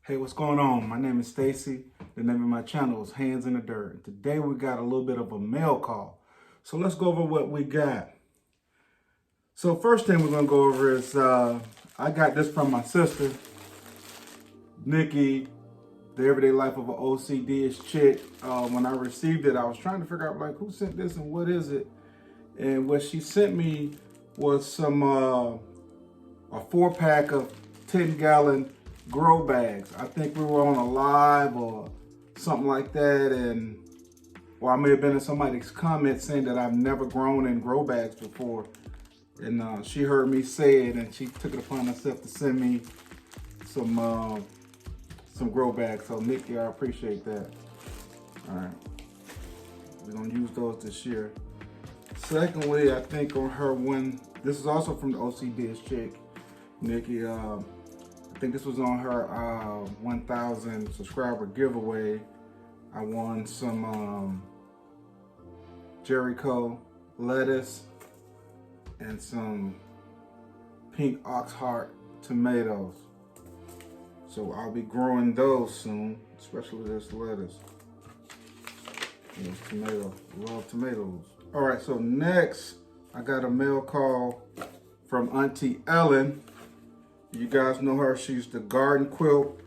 Hey, what's going on? My name is Stacy. The name of my channel is Hands in the Dirt. Today we got a little bit of a mail call. So let's go over what we got. So first thing we're gonna go over is I got this from my sister, Nikki, the Everyday Life of an OCD-ish chick. When I received it, I was trying to figure out like who sent this and what is it. And what she sent me was some a 4-pack of 10-gallon grow bags. I think we were on a live or something like that, and or I may have been in somebody's comment saying that I've never grown in grow bags before, and she heard me say it and she took it upon herself to send me some grow bags. So Nikki, I appreciate that. All right, we're gonna use those this year. Secondly, I think on her one, this is also from the OCD's chick, Nikki. I think this was on her 1,000 subscriber giveaway. I won some Jericho lettuce and some pink ox heart tomatoes. So I'll be growing those soon, especially this lettuce. And this tomato, love tomatoes. All right, so next I got a mail call from Auntie Ellen. You guys know her. She's the Garden Quilt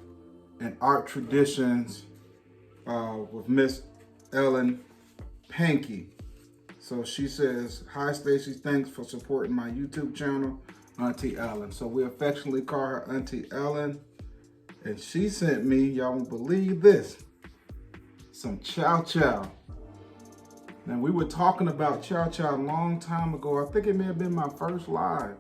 and Art Traditions with Miss Ellen Pankey. So she says, "Hi Stacy, thanks for supporting my YouTube channel, Auntie Ellen." So we affectionately call her Auntie Ellen. And she sent me, y'all won't believe this, some Chow Chow. Now we were talking about Chow Chow a long time ago. I think it may have been my first live.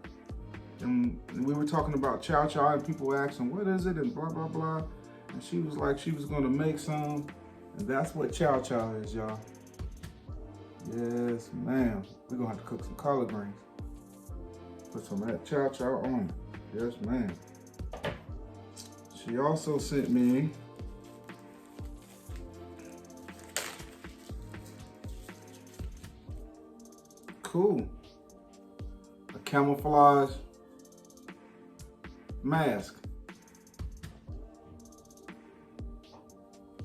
And we were talking about Chow Chow and people were asking, what is it? And blah, blah, blah. And she was like, she was gonna make some. And that's what Chow Chow is, y'all. Yes, ma'am. We're gonna have to cook some collard greens. Put some of that Chow Chow on it. Yes, ma'am. She also sent me a camouflage mask.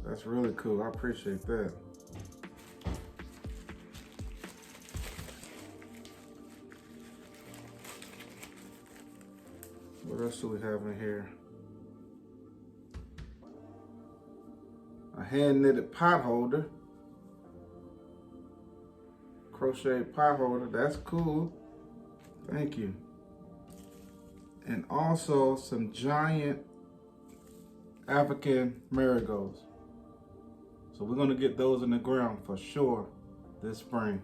That's really cool. I appreciate that. What else do we have in here? A hand knitted pot holder. Crochet pot holder. That's cool. Thank you. And also some giant African marigolds. So we're gonna get those in the ground for sure this spring.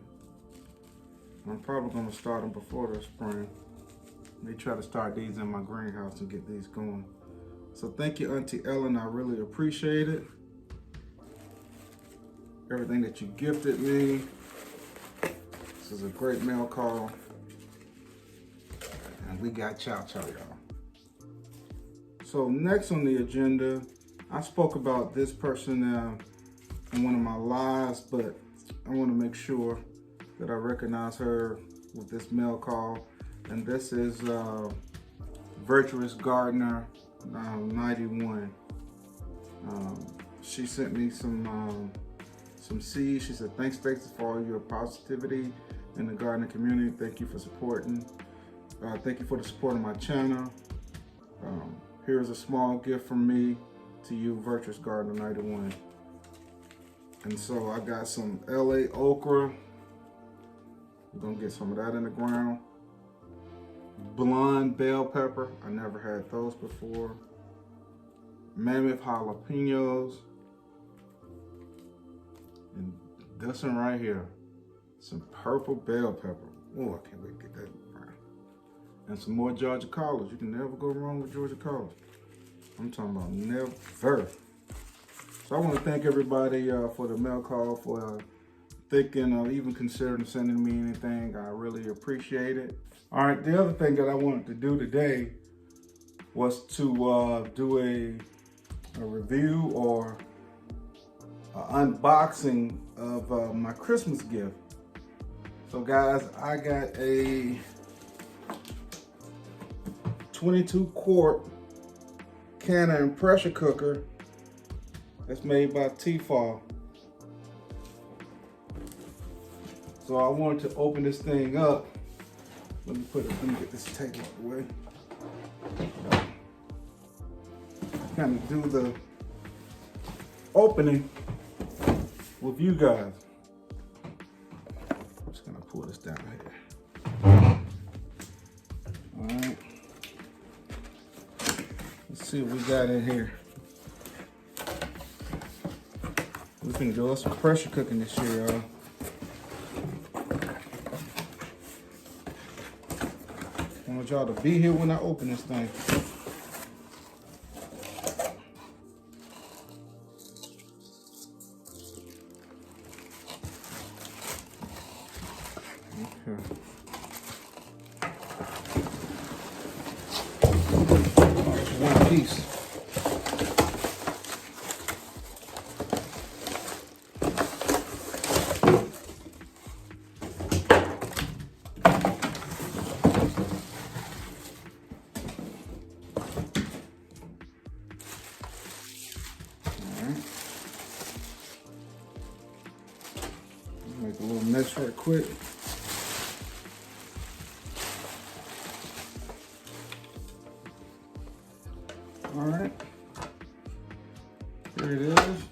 I'm probably gonna start them before the spring. They try to start these in my greenhouse and get these going. So thank you, Auntie Ellen. I really appreciate it. Everything that you gifted me. This is a great mail call. And we got Chow Chow, y'all. So next on the agenda, I spoke about this person in one of my lives, but I want to make sure that I recognize her with this mail call. And this is Virtuous Gardener 91. She sent me some seeds. She said, "Thanks, Stacy, for all your positivity in the gardening community. Thank you for supporting. Thank you for the support of my channel. Here's a small gift from me to you, Virtuous Gardener 91. And so I got some LA okra. We're gonna get some of that in the ground. Blonde bell pepper. I never had those before. Mammoth jalapenos. And this one right here, some purple bell pepper. Oh, I can't wait to get that. And some more Georgia collards. You can never go wrong with Georgia collards. I'm talking about never. So I want to thank everybody for the mail call, for thinking or even considering sending me anything. I really appreciate it. All right, the other thing that I wanted to do today was to do a review or an unboxing of my Christmas gift. So guys, I got a 22 quart canner and pressure cooker that's made by Tefal. So I wanted to open this thing up. Let me get this tape out the way. Kind of do the opening with you guys. I'm just gonna pull this down here. All right. Let's see what we got in here. We're gonna do some pressure cooking this year, y'all. I want y'all to be here when I open this thing. Okay. One piece. Make a little mess right quick. All right, here it is.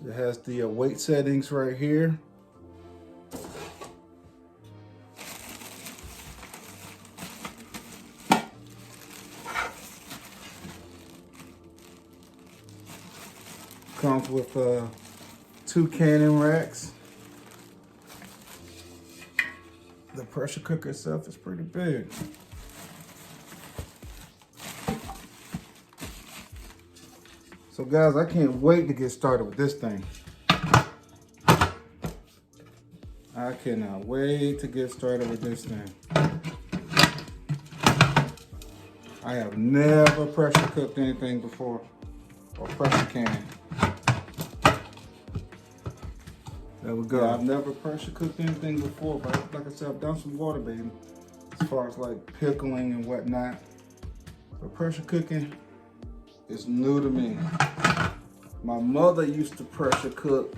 It has the weight settings right here. Comes with 2 canning racks. The pressure cooker itself is pretty big. So guys, I can't wait to get started with this thing. I cannot wait to get started with this thing. I have never pressure cooked anything before, or pressure canned. There we go. Yeah, I've never pressure cooked anything before, but like I said, I've done some water bathing as far as like pickling and whatnot. But pressure cooking is new to me. My mother used to pressure cook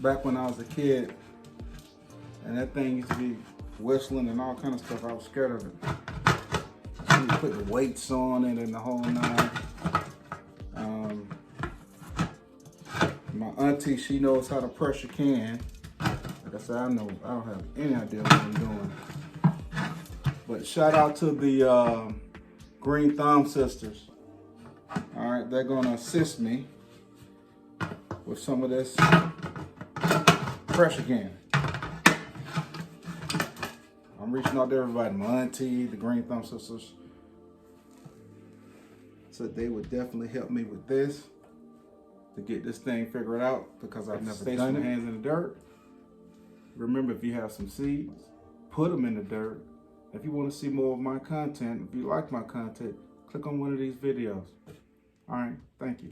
back when I was a kid, and that thing used to be whistling and all kind of stuff. I was scared of it. You put the weights on it and the whole nine. My auntie, she knows how to pressure can. Like I said, I don't have any idea what I'm doing. But shout out to the Greene Thumb sisters. All right, they're gonna assist me with some of this pressure can. I'm reaching out to everybody, my auntie, the Greene Thumb sisters. So they would definitely help me with this to get this thing figured out, because I've never done it. Hands in the dirt. Remember, if you have some seeds, put them in the dirt. If you want to see more of my content, if you like my content, click on one of these videos. All right, thank you.